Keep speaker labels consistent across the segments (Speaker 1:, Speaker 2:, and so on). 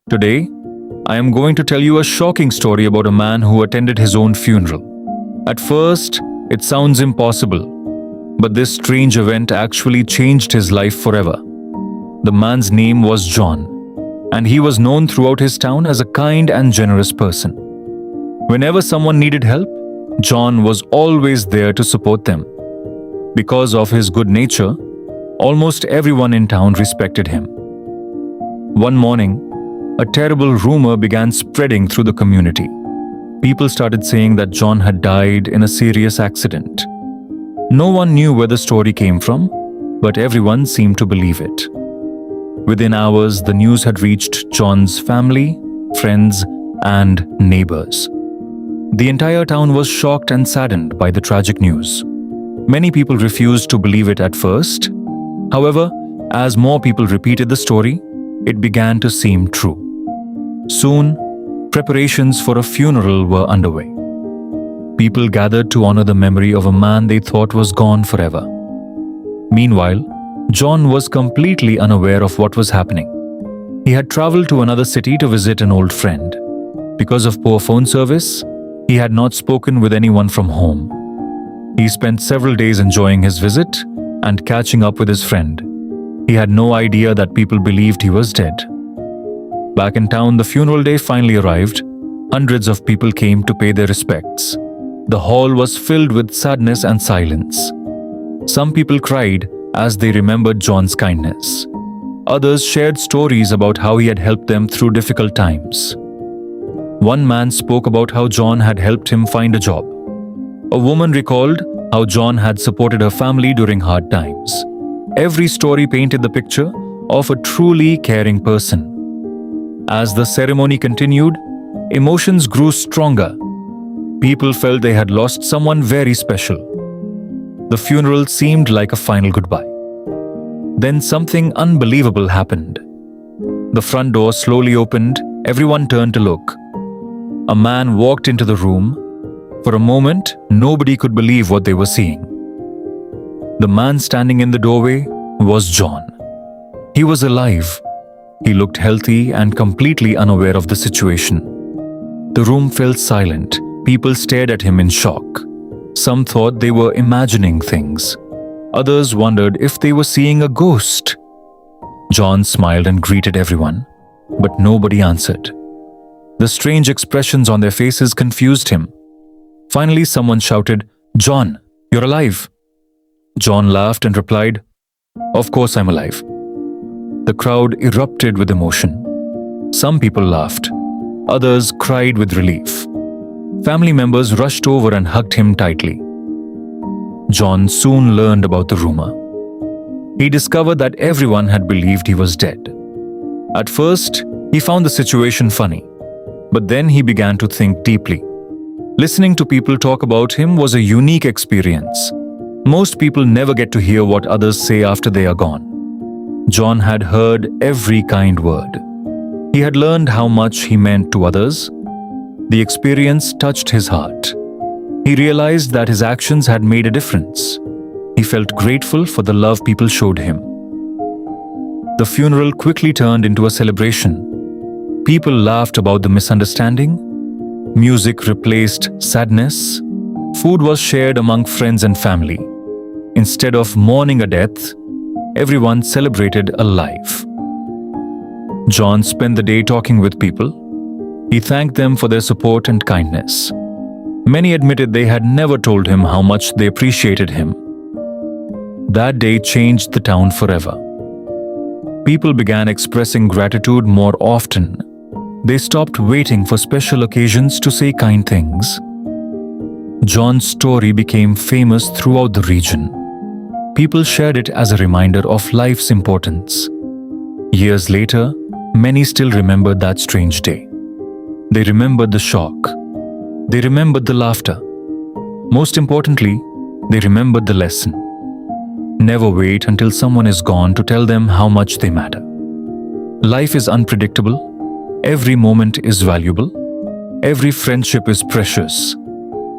Speaker 1: Today, I am going to tell you a shocking story about a man who attended his own funeral. At first, it sounds impossible, but this strange event actually changed his life forever. The man's name was John, and he was known throughout his town as a kind and generous person. Whenever someone needed help, John was always there to support them. Because of his good nature, almost everyone in town respected him. One morning, a terrible rumor began spreading through the community. People started saying that John had died in a serious accident. No one knew where the story came from, but everyone seemed to believe it. Within hours, the news had reached John's family, friends, and neighbors. The entire town was shocked and saddened by the tragic news. Many people refused to believe it at first. However, as more people repeated the story, it began to seem true. Soon, preparations for a funeral were underway. People gathered to honor the memory of a man they thought was gone forever. Meanwhile, John was completely unaware of what was happening. He had traveled to another city to visit an old friend. Because of poor phone service, he had not spoken with anyone from home. He spent several days enjoying his visit and catching up with his friend. He had no idea that people believed he was dead. Back in town, the funeral day finally arrived. Hundreds of people came to pay their respects. The hall was filled with sadness and silence. Some people cried as they remembered John's kindness. Others shared stories about how he had helped them through difficult times. One man spoke about how John had helped him find a job. A woman recalled how John had supported her family during hard times. Every story painted the picture of a truly caring person. As the ceremony continued, emotions grew stronger. People felt they had lost someone very special. The funeral seemed like a final goodbye. Then something unbelievable happened. The front door slowly opened. Everyone turned to look. A man walked into the room. For a moment, nobody could believe what they were seeing. The man standing in the doorway was John. He was alive. He looked healthy and completely unaware of the situation. The room felt silent. People stared at him in shock. Some thought they were imagining things. Others wondered if they were seeing a ghost. John smiled and greeted everyone, but nobody answered. The strange expressions on their faces confused him. Finally, someone shouted, "John, you're alive." John laughed and replied, "Of course I'm alive." The crowd erupted with emotion. Some people laughed. Others cried with relief. Family members rushed over and hugged him tightly. John soon learned about the rumor. He discovered that everyone had believed he was dead. At first, he found the situation funny, but then he began to think deeply. Listening to people talk about him was a unique experience. Most people never get to hear what others say after they are gone. John had heard every kind word. He had learned how much he meant to others. The experience touched his heart. He realized that his actions had made a difference. He felt grateful for the love people showed him. The funeral quickly turned into a celebration. People laughed about the misunderstanding. Music replaced sadness. Food was shared among friends and family. Instead of mourning a death, everyone celebrated a life. John spent the day talking with people. He thanked them for their support and kindness. Many admitted they had never told him how much they appreciated him. That day changed the town forever. People began expressing gratitude more often. They stopped waiting for special occasions to say kind things. John's story became famous throughout the region. People shared it as a reminder of life's importance. Years later, many still remembered that strange day. They remembered the shock. They remembered the laughter. Most importantly, they remembered the lesson. Never wait until someone is gone to tell them how much they matter. Life is unpredictable. Every moment is valuable. Every friendship is precious.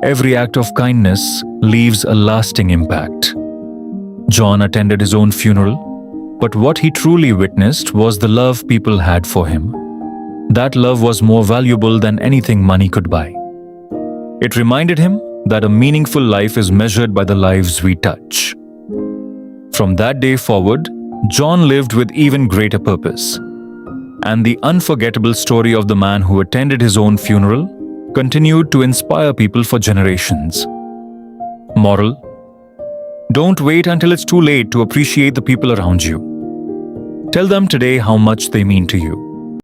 Speaker 1: Every act of kindness leaves a lasting impact. John attended his own funeral, but what he truly witnessed was the love people had for him. That love was more valuable than anything money could buy. It reminded him that a meaningful life is measured by the lives we touch. From that day forward, John lived with even greater purpose. And the unforgettable story of the man who attended his own funeral continued to inspire people for generations. Moral: don't wait until it's too late to appreciate the people around you. Tell them today how much they mean to you.